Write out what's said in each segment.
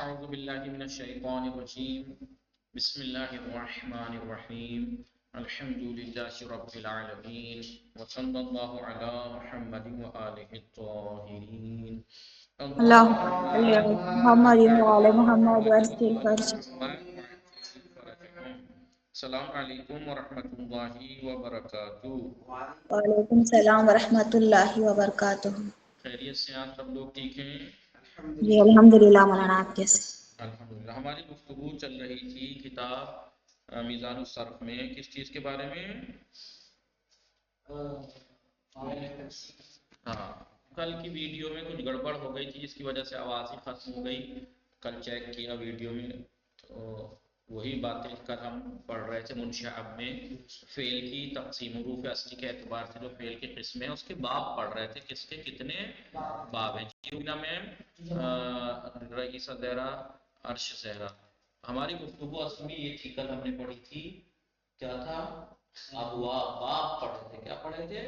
اعوذ باللہ من الشیطان الرجیم بسم اللہ الرحمن الرحیم الحمد للہ رب العالمین وصلی اللہ علی محمد وآلہ الطاہرین اللہ اللہم علیہ محمد وعلی محمد وارث الفرج. السلام علیکم ورحمۃ اللہ وبرکاتہ. وعلیکم السلام ورحمۃ اللہ وبرکاتہ. خیریت سے آپ سب لوگ ٹھیک ہیں؟ جی الحمدللہ مولانا. آپ کیسے؟ الحمدللہ. ہماری گفتگو چل رہی تھی کتاب میزان الصرف میں کس چیز کے بارے میں؟ ہاں، کل کی ویڈیو میں کچھ گڑبڑ ہو گئی تھی جس کی وجہ سے آواز ہی ختم ہو گئی. کل چیک کیا ویڈیو میں تو وہی باتیں کل ہم پڑھ رہے تھے منشأ میں فعل کی تقسیم حروف اصلی کے اعتبار سے جو فعل کی قسمیں ہیں اس کے باب پڑھ رہے تھے کس کے کتنے باب ہیں. جیونا میم، رئیسہ زہرا، عرش زہرا. ہماری گفتگو اصل میں یہ تھی کل ہم نے پڑھی تھی کیا تھا؟ ابواب، باب پڑھے تھے. کیا پڑھے تھے؟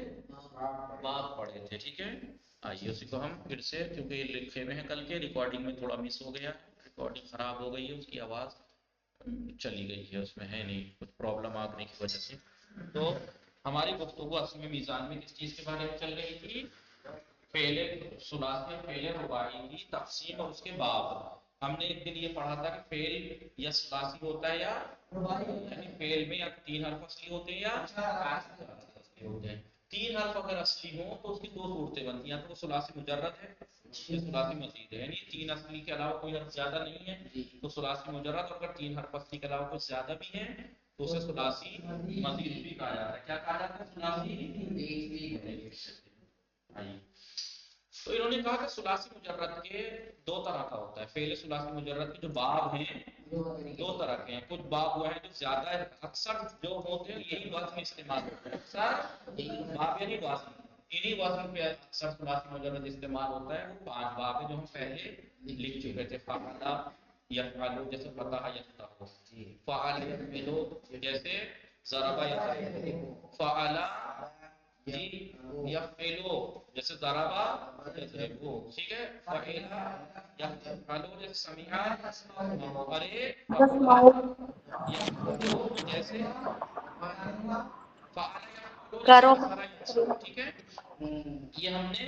باب پڑھے تھے. ٹھیک ہے، آئیے اسی کو ہم پھر سے، کیونکہ یہ لکھے ہوئے ہیں کل کے، ریکارڈنگ میں تھوڑا مس ہو گیا، ریکارڈنگ خراب ہو گئی ہے، اس کی آواز چلی گئی ہے، اس میں ہے نہیں، کچھ پرابلم آنے کی وجہ سے. تو ہماری گفتگو اصل میں میزان میں کس چیز کے بارے میں چل رہی تھی؟ پہلے ثلاثی پہلے رباعی کی تقسیم اور اس کے باب. ہم نے ایک دن یہ پڑھا تھا کہ فعل یا ثلاثی ہوتا ہے یا رباعی، یعنی فعل میں یا 3 حرف اصلی ہوتے ہیں یا 8 حرف اصلی ہوتے ہیں. 3 حرف اگر اصلی ہوں تو اس کی 2 صورتیں بنتی ہیں، یا تو وہ ثلاثی مجرد ہے یا ثلاثی مزید ہے، یعنی 3 اصلی کے علاوہ کوئی حرف زیادہ نہیں ہے تو ثلاثی مجرد. اور اگر 3 حرف اصلی کے علاوہ کچھ زیادہ بھی ہیں تو اسے ثلاثی مزید بھی کہا جاتا ہے. کیا کہا جاتا ہے؟ ثلاثی مزید. تو انہوں نے کہا کہ ثلاثی مجرد کے 2 طرح کا ہوتا ہے. فعل ثلاثی مجرد کے جو باب ہیں 2 طرح کے ہیں. کچھ باب وہ ہیں جو زیادہ اکثر جو ہوتے ہیں یہی وزن میں استعمال ہوتے ہیں. اکثر باب یعنی وزن، انہی وزن پہ اکثر ثلاثی مجرد استعمال ہوتا ہے. وہ 5 باب ہیں جو ہم پہلے لکھ چکے تھے. فعلا یفعلو جیسے فتح یفتح، فعل یفعلو جیسے ضرب یضرب، فعلا جی یفعلو جیسے ضربا یضربو. ٹھیک ہے، فعلا یفعلو جیسے سمعا ارے، فعلا یفعلو جیسے فعلا یفعلو جیسے کرو. کسرا یکسر. ٹھیک ہے، یہ ہم نے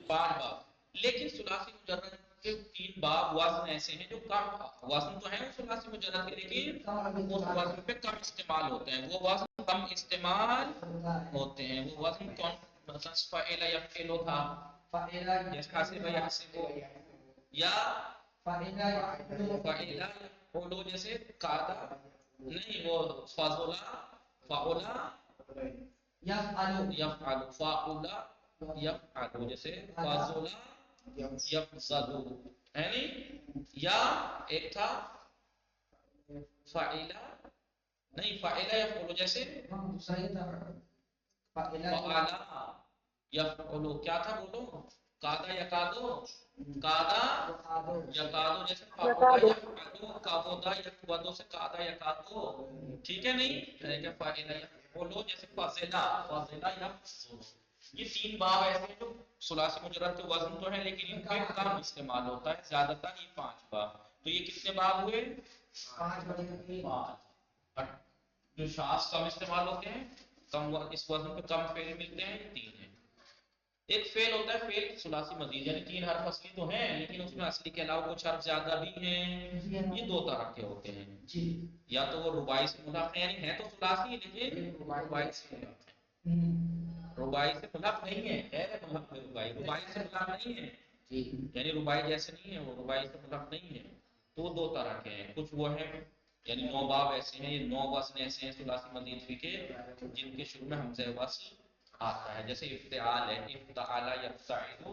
5 باب. لیکن ثلاثی مجرد کے 3 باب وزن ایسے ہیں جو کم وزن تو ہیں ثلاثی مجرد کے، لیکن اس وزن پہ کم استعمال ہوتے ہیں. وہ وزن کم استعمال ہوتے ہیں. وہ وزن کون؟ مثلا فعل یفعل تھا، جیسے حسب یحسب، یا فعل یفعل جیسے قاعدہ نہیں، وہ فضلا فعلا یفعل، فعلا یفعل جیسے فضلا یفضل ہے نہیں. یا ایک تھا فعلا نہیں، فعلا یفعل جیسے فعلا یفعل. کیا تھا بولو؟ قاعدہ یقادو، قاعدہ یقادو جیسے فعلا یفعل، قعدا یقعدو سے قاعدہ یقادو. ٹھیک ہے نہیں، فعلا یفعل جیسے فضلا فضلا یفضل. یہ 3 باب ایسے ہیں جو ثلاثی مجرد کے وزن تو ہیں لیکن ان پہ کم استعمال ہوتا ہے. زیادہ تر یہ 5 باب. تو یہ کتنے باب ہوئے؟ 5. جو شاذ کم استعمال ہوتے ہیں، کم اس وزن پہ کم فعل ملتے ہیں، 3 ہیں. ایک فعل ہوتا ہے فعل ثلاثی مزید، یعنی 3 حرف اصلی تو ہیں لیکن اس میں اصلی کے علاوہ کچھ حرف زیادہ بھی ہیں. یہ 2 طرح کے ہوتے ہیں. یا تو وہ رباعی سے ملحق ہیں، یعنی ہے تو ثلاثی لیکن رباعی سے ملحق ہے. رباعی سے ملحق نہیں ہے، ملحق رباعی، رباعی سے ملحق نہیں ہے، یعنی رباعی جیسے نہیں ہے، وہ رباعی سے ملحق نہیں ہے. تو 2 طرح کے ہیں. کچھ وہ ہیں یعنی 9 باب ایسے ہیں، یہ 9 وزن ایسے ہیں ثلاثی مزید فی کے جن کے شروع میں حمزہ وصل آتا ہے. جیسے افتعال ہے، افتعال یفتعل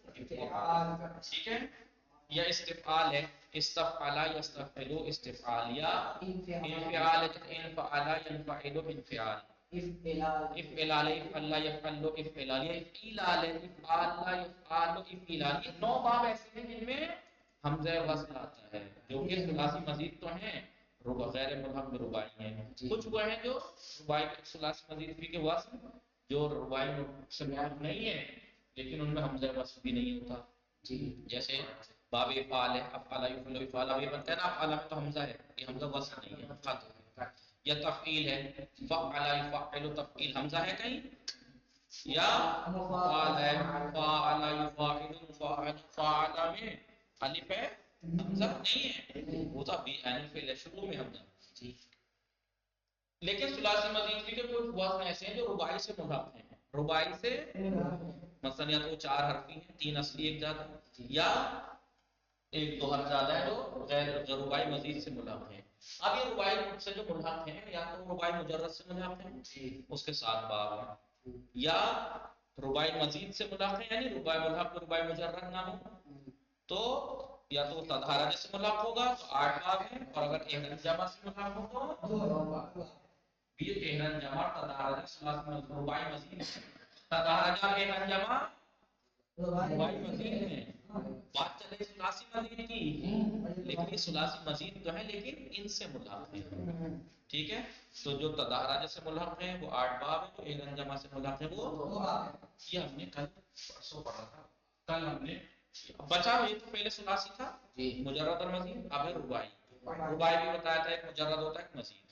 افتعال. ٹھیک ہے، یا استفعال ہے، استفعل یستفعل استفعال. یا انفعال ہے، انفعل ينفعل انفعال. افعلال افعل یفعل افعلال. یا افعلال ہے، افعال یفعل افعلال. یہ 9 باب ایسے ہیں جن میں حمزہ وصل آتا ہے جو کہ ثلاثی مزید تو ہیں، غیر ملحق رباعی ہیں. کچھ وہ ہیں جو رباعی ثلاثی مزید فی کے وزن جو رباعی سے ملحق نہیں ہے لیکن ان میں حمزہ وصل بھی نہیں ہوتا. جیسے باب افعال ہے، افعال یفعل افعال، اب یہ بنتا ہے نا افعال میں تو حمزہ ہے، یہ حمزہ وصل نہیں ہے، خط ہے۔ یا تفعیل ہے، فعل یفعل تفعیل حمزہ ہے کہیں، یا فعل ہے، فعل یفعل فعل میں الف ہے، حمزہ نہیں ہے، وہ تو ابھی الف ہے شروع میں حمزہ۔ لیکن ثلاثی مزید بھی کے کچھ وزن ایسے ہیں جو رباعی سے ملحق ہیں، رباعی سے مثلا یا تو 4 حرفی ہیں، 3 اصلی 1 زیادہ، یا 1 2 حرف زیادہ ہے جو غیر رباعی مزید سے ملحق ہیں۔ اب یہ رباعی سے جو ملحق ہیں یا تو رباعی مجرد سے ملحق ہیں، اس کے ساتھ باب ہیں، یا رباعی مزید سے ملحق ہیں، یعنی رباعی ملحق رباعی مجرد نہ ہو تو یا تو تدحرج سے ملحق ہوگا تو 8 باب ہیں، اور اگر احرن جمع سے ملحق ہو تو یہ احرن جمع تدحرج ثلاثی رباعی مزید، تدحرج احرن جمع رباعی مزید ہیں۔ بات چلے ثلاثی مزید کی، لیکن یہ ثلاثی مزید تو ہے لیکن ان سے ملحق ہیں، ٹھیک ہے؟ تو جو تدحرج سے ملحق ہیں وہ 8 باب ہیں، جو احرن جمع سے ملحق ہیں وہ یہ ہم نے کل پرسوں پڑھا تھا، کل ہم نے بچا یہ تو پہلے ثلاثی تھا مجرد اور مزید، اب ہے رباعی، رباعی بھی بتایا تھا ایک مجرد ہوتا ہے ایک مزید،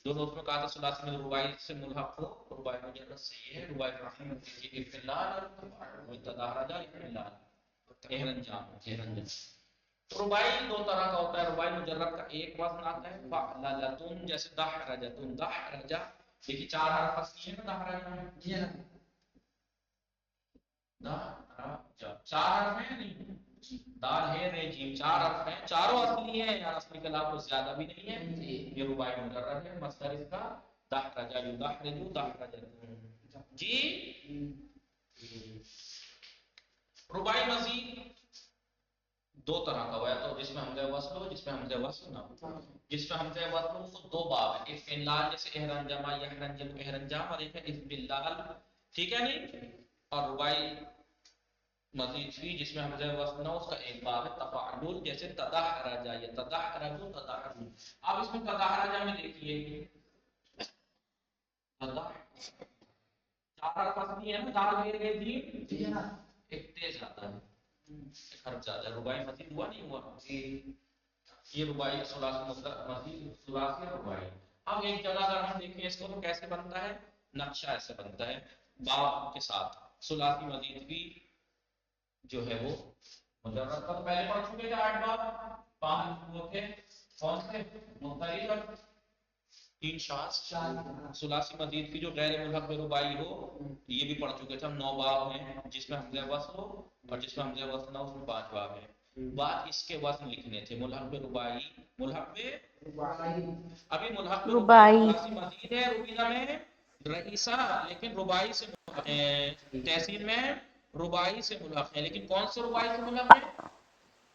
دونوں اس میں کہا تھا ثلاثی میں رباعی سے ملحق ہو، رباعی مجرد سے یہ ہے، رباعی رحم کی افعال اور تدحرج افعال احرن جمع۔ تو رباعی 2 طرح کا ہوتا ہے، رباعی مجرد کا ایک وزن آتا ہے فعللتن، جیسے دحرجتن، دحرجہ دیکھیے 4 حرف اصلی ہیں نا دحرجہ میں، دحرجہ 4 حرف ہیں نہیں، دال ہے رے جیم 4 حرف ہیں، چاروں اصلی ہیں، یار اصلی کا لفظ زیادہ بھی نہیں ہے، یہ رباعی مجرد ہے، مصدر اس کا دحرجہ یدحرج دحرجتن جی۔ رباعی مزید 2 طرح کا ہوا ہے، تو جس میں حمزہ وصل ہو، جس میں حمزہ وصل نہ ہو، جس میں حمزہ وصل ہو وہ 2 باب ہیں، افعال جیسے احرن جمع یا احرن جمع احرن جمع، اور ایک ہے اذبلال، ٹھیک ہے نہیں؟ اور رباعی مزید بھی جس میں حمزہ وصل نہ ہو اس کا ایک باب ہے تفعل، جیسے تدحرج یا تدحرج تدحرج۔ اب اس میں تدحرج میں دیکھیے تدحرج 4 حرف اصلی ہے نا، دال ہے جیم ایک تیز آتا ہے، ایک حرف زیادہ ہے، رباعی مزید ہوا نہیں ہوا یہ رباعی ثلاثی مزید ثلاثی رباعی۔ اب ایک جگہ اگر ہم دیکھیں اس کو تو کیسے بنتا ہے، نقشہ ایسے بنتا ہے باب کے ساتھ، ثلاثی مزید بھی جو ہے وہ مجرد کا تو پہلے پڑھ چکے تھے 8 باب، 5 وہ تھے کون سے مختلف اور 3 شاذ، ثلاثی مزید کی جو غیر ملحق رباعی ہو یہ بھی پڑھ چکے تھے ہم، 9 باب ہیں جس میں حمزہ وصل ہو، اور جس میں حمزہ وصل نہ ہو اس میں 5 باب ہیں۔ بات اس کے وزن لکھنے تھے، ملحق رباعی، ملحق ابھی ملحق رباعی ثلاثی مزید ہے، ربیدہ میں رئیسہ لیکن رباعی سے تحسین میں رباعی سے ملحق ہے، لیکن کون سے رباعی سے ملحق ہے؟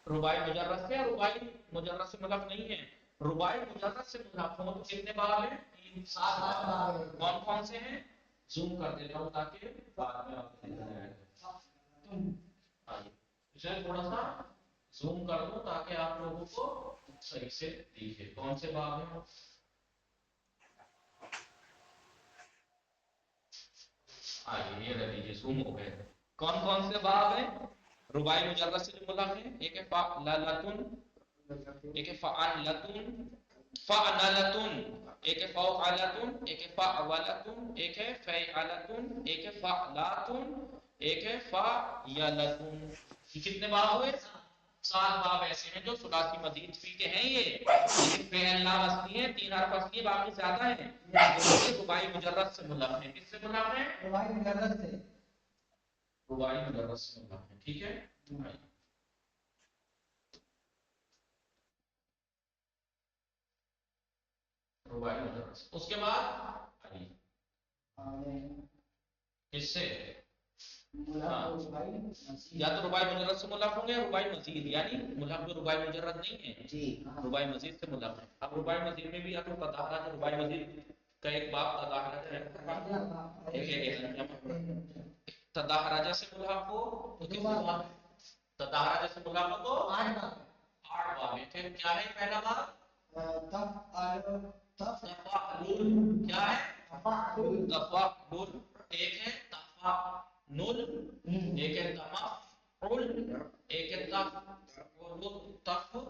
رباعی مجرد سے، رباعی مجرد سے ملحق نہیں ہے، رباعی مجرد سے ملحق ہو تو کتنے باب ہیں؟ 7 باب۔ کون کون سے ہیں؟ زوم کر دیتا ہوں تاکہ بعد میں آپ کو دیکھا جائے، آئیے اسے تھوڑا سا زوم کر دوں تاکہ آپ لوگوں کو صحیح سے دیکھے کون سے باب ہیں۔ آئیے یہ لیجیے زوم ہو گئے، کون کون سے باب ہیں رباعی مجرد سے جو ملحق ہیں؟ ایک ہے فعللتن، ایک ہے فعلتن، فعلتن، ایک ہے فعلتن، ایک ہے فعلتن، ایک ہے فعلتن، ایک ہے فعلاتن، ایک ہے فعلتن۔ کتنے باب ہوئے؟ 7 باب ایسے ہیں جو ثلاثی مزید فی کے ہیں، یہ لیکن فعل لا اصلی ہیں، 3 حرف اصلی ہیں، باقی زیادہ ہیں، یہ رباعی مجرد سے ملحق ہیں۔ کس سے ملحق ہیں؟ رباعی مجرد سے، رباعی مجرد سے ملحق ہیں، ٹھیک ہے؟ رباعی مجرد سے، اس کے بعد کس سے یا تو رباعی مجرد سے ملحق ہوں گے یا رباعی مزید، یعنی ملحق میں رباعی مجرد نہیں ہے، رباعی مزید سے ملحق ہے۔ اب رباعی مزید میں بھی یا تو تدحرج، رباعی مزید کا ایک باب تدحرج ہے، ایک ہے تدحرج سے ملحق ہو تو کتنے باب ہے؟ تدحرج سے ملحق ہو تو 8 باب ہے۔ پھر کیا ہے پہلا باب؟ تفعل، کیا ہے؟ تفعل، ایک ہے تفعل، ایک ہے تمفعل، ایک ہے تفعل، تفعلتن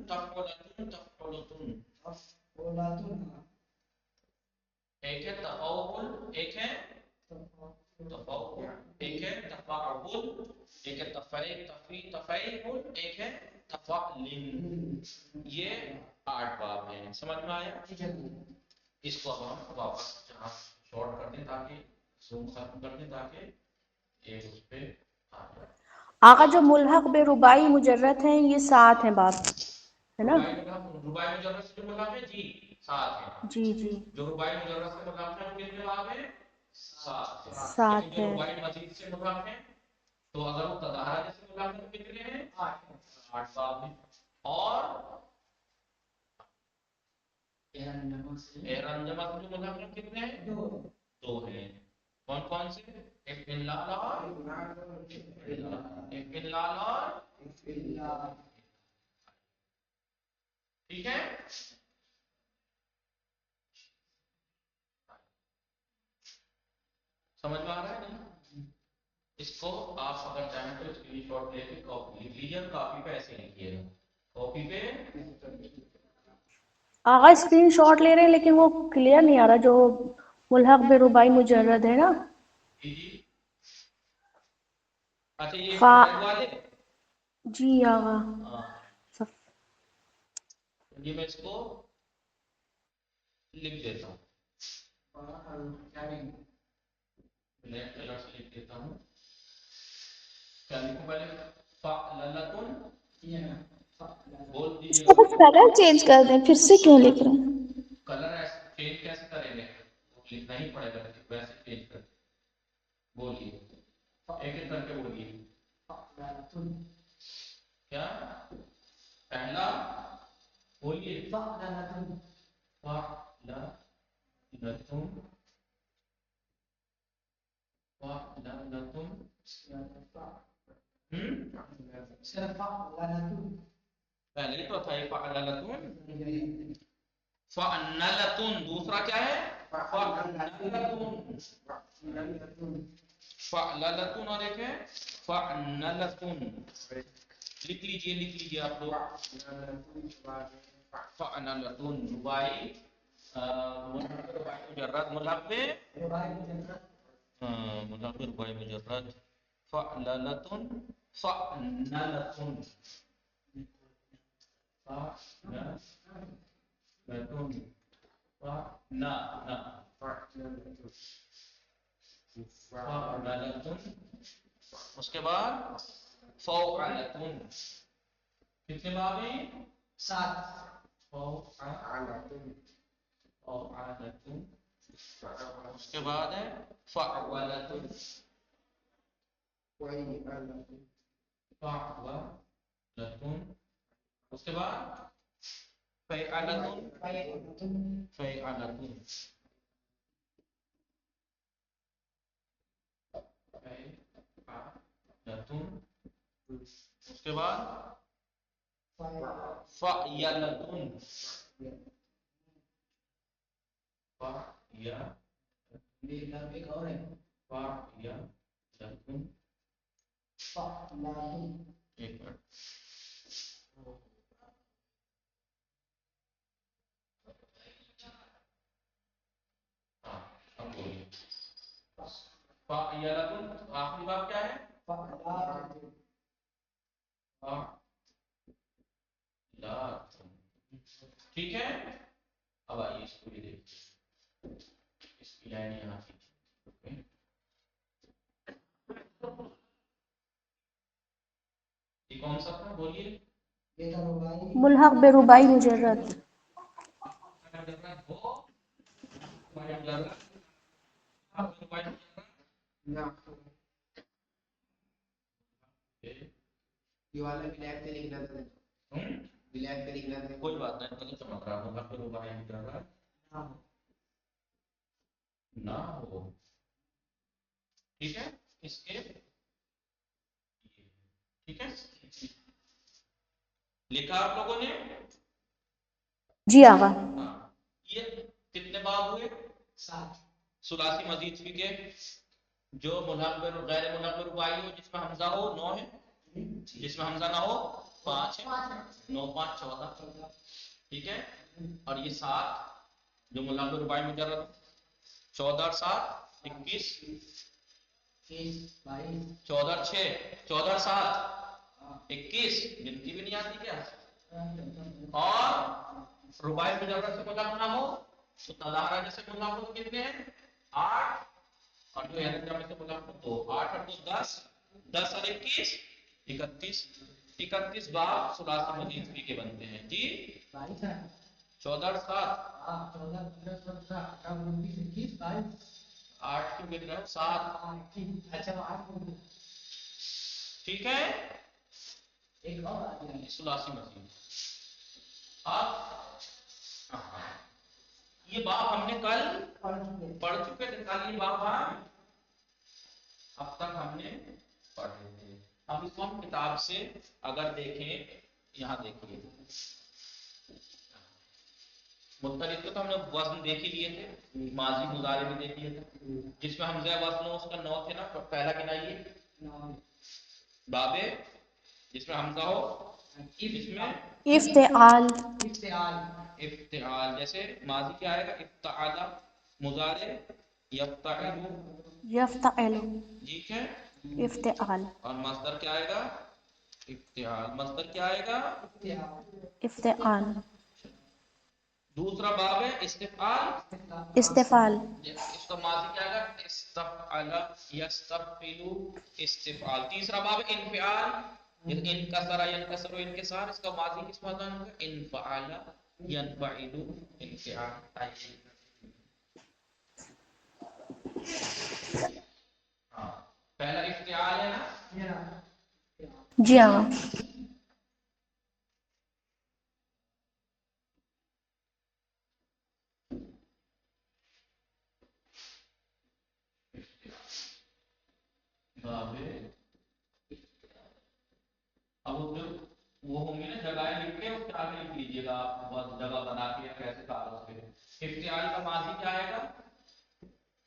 تفعلتن تفعلتن. ایک ہے تفاعل، ایک ہے تفاعل، ایک ہے تفاعل، ایک ہے تفعیل، ایک ہے تفعل. یہ 8 باب ہیں. سمجھ میں آیا؟ اس کو اب ہم واپس جہاں شارٹ کر دیں تاکہ زوم ختم کر دیں تاکہ ایک اس پہ آ جائے. آقا جو ملحق بے ربائی مجرد ہیں یہ 7 ہیں باب، ہے نا؟ رباعی مجرد سے جو ملحق ہے جی 7 ہیں. جی جی جو رباعی مجرد سے ملحق ہے وہ کتنے باب ہیں؟ 7. 7 لیکن جو ہے. رباعی مزید سے ملحق ہے تو اگر وہ تظاہرہ سے ملحق ہے تو کتنے ہیں؟ 8 باب ہیں. اور احرام جمع سے جو ملحق ہیں کتنے ہیں؟ 2 ہیں. کون کون سے؟ احلال اور احلال اور ٹھیک ہے. سمجھ میں آ رہا ہے نہیں؟ اس کو آپ اگر چاہیں تو اسکرین شاٹ لے کے کاپی لکھ لیجیے. کاپی پہ ایسے لکھیے گا، کاپی پہ. آقا اسکرین شاٹ لے رہے ہیں لیکن وہ کلیئر نہیں آ رہا جو ملحق بے ربائی مجرد ہے نا. جی جی. اچھا یہ فا ریڈ والے. جی آقا یہ میں اس کو لکھ دیتا ہوں، بلیک کلر سے لکھ دیتا ہوں. کیا لکھوں پہلے؟ فعللتن. بول دیجیے گا. کلر چینج کر دیں، پھر سے کیوں لکھ رہے ہیں؟ کلر چینج کیسے کریں گے؟ لکھنا ہی پڑے گا، ویسے چینج کر. بولیے ایک ایک کر کے بولیے. کیا پہلا بولیے؟ فعللتن. پہلے تو تھا فعللتن. فعنلتن دوسرا کیا ہے؟ فعللتن اور ایک ہے فعنلتن. لکھ لیجیے آپ لوگ. فعنلتن رباعی مجرد ملحق پہ ملحق پہ رباعی مجرد. فعللتن فعنلتن اس کے بعد فوعلتن. کتنے باب ہیں؟ 7. فوعلتن. اس کے بعد ہے فعولتن. اس کے بعد فعلتن. فعلتن. اس کے بعد فعیلتن. ایک منٹ. اب بولیے فعیلتن. آخری باب کیا ہے؟ ٹھیک ہے. اب آئیے اس کو بھی دیکھیے. اس کی لائن یہاں کی. یہ کون سا تھا بولیے؟ ملحق بے ربائی مجرد. کوئی بات نہیں، مطلب چمک رہا ہوگا پھر رباعی مجرد نہ ہو. ٹھیک ہے. اس کے ٹھیک ہے لکھا آپ لوگوں نے؟ جی آقا. یہ کتنے باب ہوئے؟ 7. ثلاثی مزید فی کے جو ملحق بے غیر ملحق بے رباعی ہو جس میں حمزہ ہو 9 ہے. جس میں حمزہ نہ ہو 5 ہے، 9 5 14، ٹھیک ہے، اور یہ 7 جو ملحق رباعی مجرد 14 اور 7 21، 14 اور 6 14 اور 7 21، گنتی بھی نہیں آتی کیا؟ اور رباعی مجرد سے ملحق نہ ہو تو تظاہرہ جیسے ملحق ہو کتنے ہیں 8، اور جو ہے جمع سے ملحق ہو 2، 8 اور 2 10، 10 اور 21 31، 31 باب ثلاثی مزید فی کے بنتے ہیں جی 14 اور 7 8 کیوں گر رہے ہو 7، ٹھیک ہے، ثلاثی مزید۔ اب یہ باب ہم نے کل پڑھ چکے تھے، کل یہ باب اب تک ہم نے پڑھے تھے۔ اب اس کو ہم کتاب سے اگر دیکھیں، یہاں دیکھیے مختلف تو ہم نے وزن دیکھ ہی لیے تھے، ماضی مضارع بھی دیکھ لیے تھے، جس میں حمزہ وزن ہو اس کا 9 تھے نا، پہلا گنائیے بابے جس میں حمزہ ہو، اس میں افتعال، افتعال، جیسے ماضی کیا آئے گا افتعال، مضارع یفتعل، یفتعل، ٹھیک ہے، افتعال، اور مصدر کیا آئے گا افتعال، مصدر کیا آئے گا افتعال، دوسرا باب ہے استفعال، استفعال، اس کا ماضی کیا آئے گا استفعل یستفعل استفعال، تیسرا باب ہے انفعال، انکسر ینکسر انکسار، اس کا ماضی کس مضمون ہوگا انفعل ینفعل انفعال۔ ہاں پہلا افتعال ہے نا، جی ہاں، اب وہ ہوں گے نا جگہیں لکھ کے اس کے آگے لکھ لیجیے گا آپ جگہ بنا کے یا کیسے کاغذ پہ۔ افتعال کا ماضی کیا آئے گا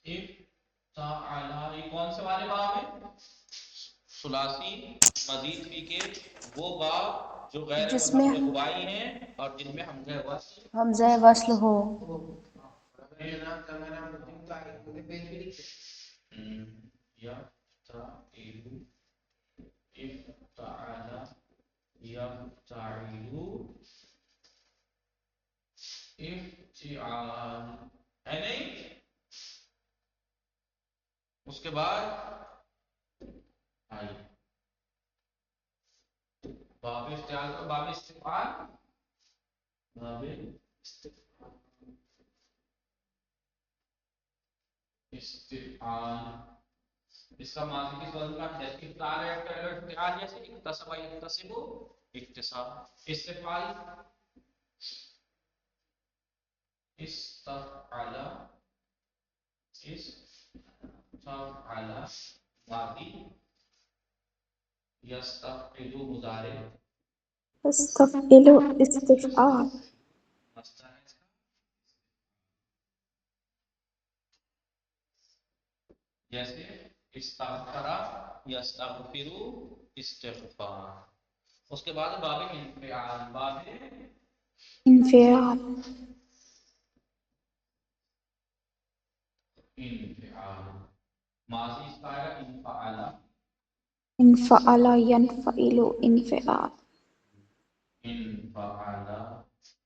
افتعال، یہ کون سے والے باب ہیں ثلاثی مزید فی کے، وہ باب جو غیر جس میں ملحق رباعی ہیں اور جن میں حمزہ وصل حمزہ وصل ہو، یا افتعال یفتعل افتعال ہے نہیں، اس کے بعد آئیے باب افتعال کا باب استفعال، باب استفعال، اس کا ماضی کس وزن کا ہے؟ افتعال ہے، افتعال جیسے اکتسب یکتسب اکتساب، استفعال استفعل استفعل ماضی، یستفعل مضارع، استفعل استفعال، مصدر ہے اس کا، جیسے استغفر یستغفر استغفار۔ اس کے بعد باب انفعال، باب انفعال، انفعال، ماضی اس کا آئے گا انفعل، انفعل ینفعل انفعال، انفعل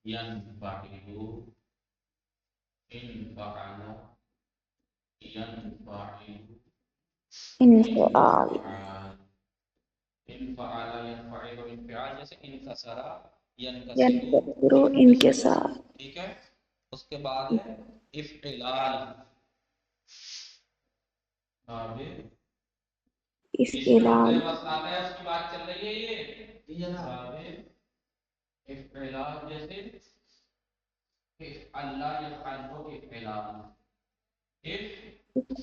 ینفعل انفعل ینفعل انفعال، انفعل ینفعل انفعال، جیسے انکسر ینکسر ینکسر انکسار، ٹھیک ہے، اس کے بعد ہے افعلال، باب اس میں افعلال، حمزہ وصل آتا ہے، اس کی بات چل رہی ہے یہ باب افعلال، جیسے اللہ یفعل افعلال،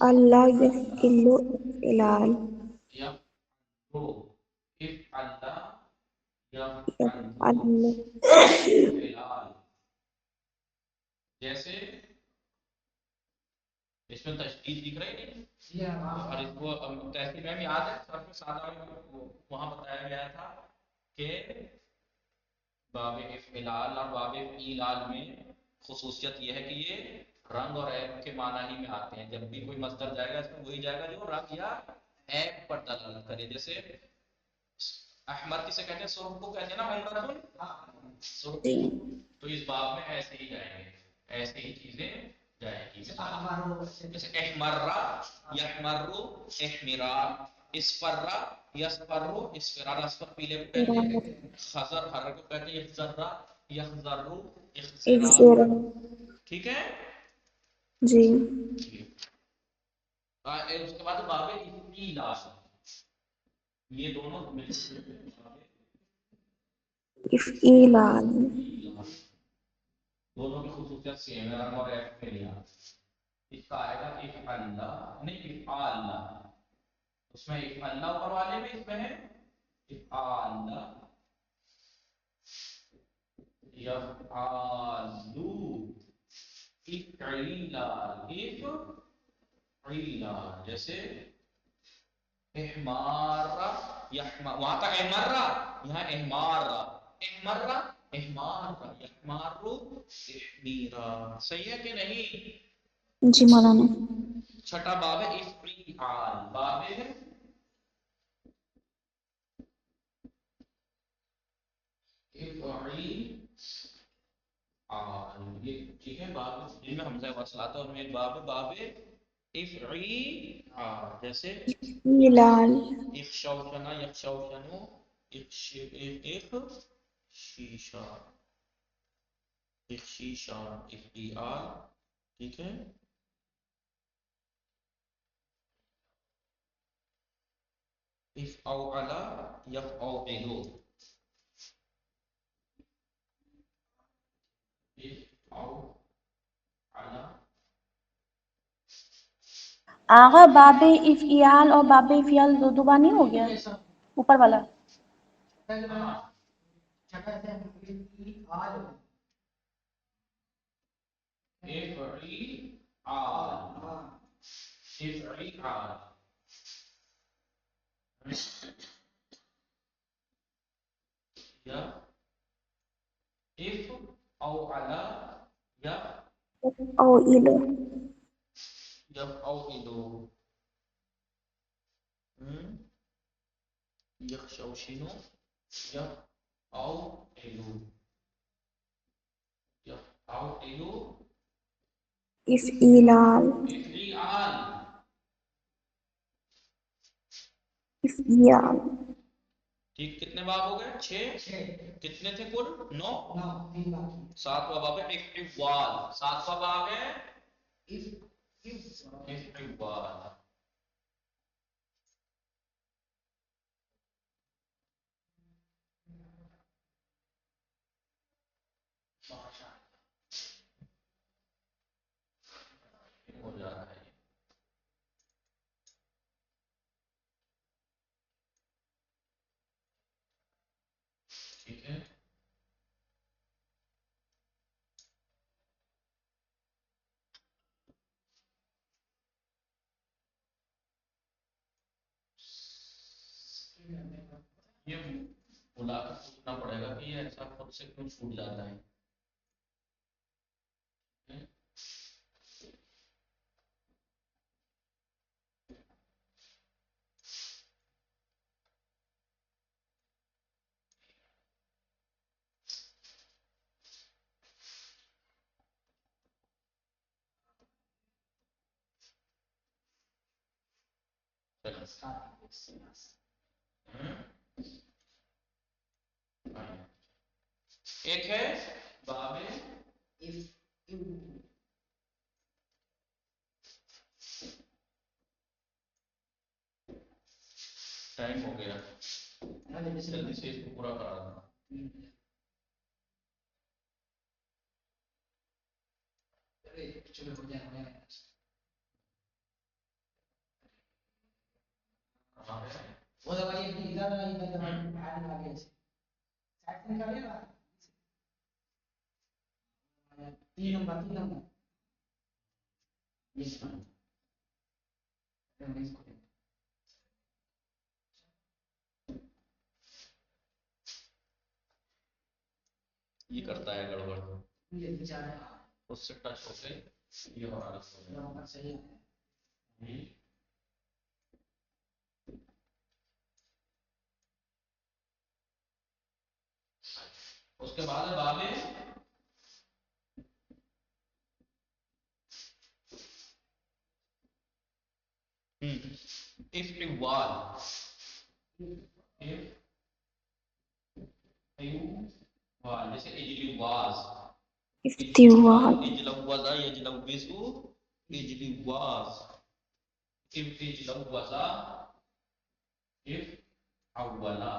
اللہ یفعل افعلال، یفعل، جیسے اس میں تشدید دکھ رہی ہے اور اس کو تحصیل میں یاد ہے سب سے سادہ میں وہاں بتایا گیا تھا کہ باب افعلال اور باب افعیلال میں خصوصیت یہ ہے کہ یہ رنگ اور عیب کے معنی ہی میں آتے ہیں. جب بھی کوئی مصدر جائے گا اس میں وہی جائے گا جو رنگ یا عیب پر دلالت کرے. جیسے احمر کسے کہتے ہیں؟ سرخ کو کہتے ہیں نا حمرتن، سرخ جی کو. تو اس باب میں ایسے ہی جائیں گے، ایسے ہی چیزیں جائیں گی. جیسے احمرہ یحمرو احمرار، اسفرہ یسفرو اسفرار، اسفر پیلے کو کہتے ہیں، خضر ہرے کو کہتے ہیں، یخضرہ یخضرو اخضرار. اخزرا ٹھیک ہے. جی اس کے بعد باب افعیلال، یہ دونوں مل افعیلال دونوں کی خصوصیت سیم ہے، رنگ اور ایف کے لیے. اس کا آئے گا افعل نہیں افعال، اس میں افعل اوپر والے میں، اس میں ہے افعال یفعالو افعیلال افعیلال. جیسے احمارہ یحمر، وہاں تک احمرہ، یہاں احمارہ احمرہ احمارہ یحمارو احمیرا. صحیح ہے کہ نہیں؟ جی مولانا. چھٹا باب ہے افعال، باب ہے افعیل. یہ ٹھیک ہے. باب جن میں حمزہ وصل آتا ہے ان میں ایک باب ہے باب افعیل. جیسے افعیلال اخشوشنا یخشوشنو اخشیشا اخشیشا افعال. ٹھیک ہے. افعولا یفعولو افعولا. آغا باب افعال اور باب افعال دو بار نہیں ہو گیا اوپر والا؟ یا اف او علا یا او ایلو جب او الو یخشوشنو یا او الو یا او الو افعیلال افعال. افعیال. ٹھیک. کتنے باب ہو گئے؟ 6. کتنے تھے کل؟ 9. 7واں باب ہے افعال، 7واں باب ہے افعال. ہو جا رہا ہے. ٹھیک ہے. یہ بلا کر پوچھنا پڑے گا کہ یہ ایسا خود سے کیوں چھوٹ جاتا ہے. ایک ہے باب ٹائم ہو گیا، جلدی سے اس کو پورا کرا دوں. یہ کرتا ہے گڑبڑ، اس سے ٹچ ہو کے یہ ہمارا صحیح ہے۔ اس کے بعد ہے باب استقبال، جیسے اجلواز، استوال، اجلوزا یجلوزو، اجلواز، اجلوزا، اولا،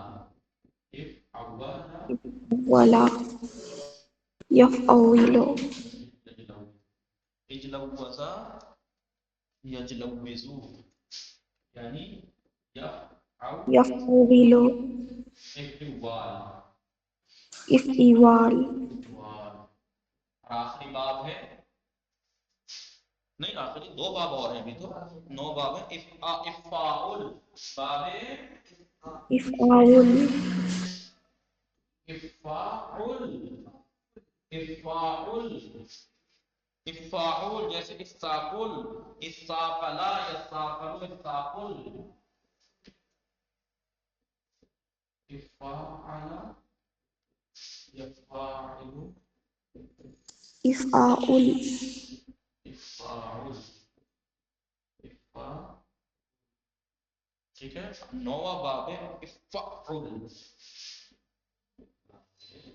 اولا، ولا يفعل، اجلوزا یجلوزو، یعنی يفعل، استقبال، افعال، آخری باب ہے، نہیں آخری دو باب اور ہیں ابھی تو 9 باب ہیں۔ افعال، باب افعال، افعال، افعال، افعال، جیسے استاقل، استاقلا، یستاقل، استاقل، افعال، یفعل، افعال، افعال، افعال، ٹھیک ہے۔ 9واں باب ہے افعل،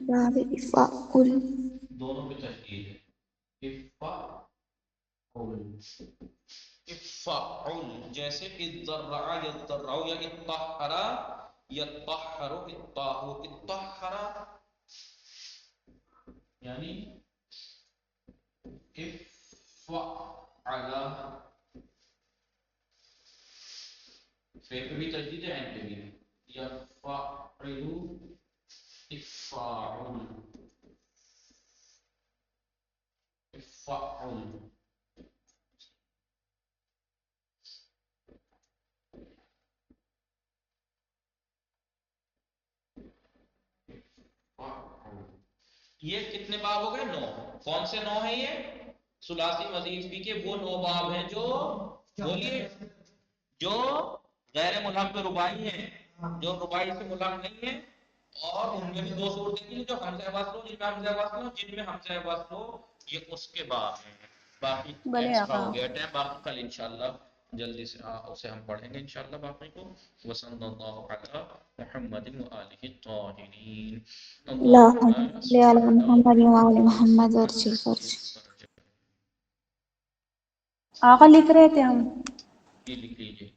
باب افعال، دونوں پہ تشکیل ہے، افعل، افعل، جیسے اضطرع یضطرع، یا اطہر یطہر، اطہر، یعنی افعل، فے پہ بھی تشدید ہے، عین پہ بھی، یفعل، افعل، افعل، یہ کتنے باب ہو گئے؟ 9۔ کون سے 9 ہیں یہ؟ ثلاثی مزید فی کے وہ 9 باب ہیں جو، بولیے، جو غیر ملحق پہ رباعی ہیں، جو رباعی سے ملحق نہیں ہے، اور ان میں بھی 2 صورتیں تھیں جو حمزہ وصل ہو، جن میں حمزہ وصل ہو، جن میں حمزہ وصل ہو، یہ اس کے باب ہیں۔ باقی بلے ایکسٹرا آقا، ہو گیا ٹائم، باقی کل انشاءاللہ جلدی سے اسے ہم پڑھیں گے انشاءاللہ باقی کو۔ وصلی اللہ علی محمد وآلہ الطاہرین، لا اللہم صل على محمد وآل محمد ورچی فرچ۔ آقا لکھ رہے تھے ہم۔ یہ لکھ لیجیے۔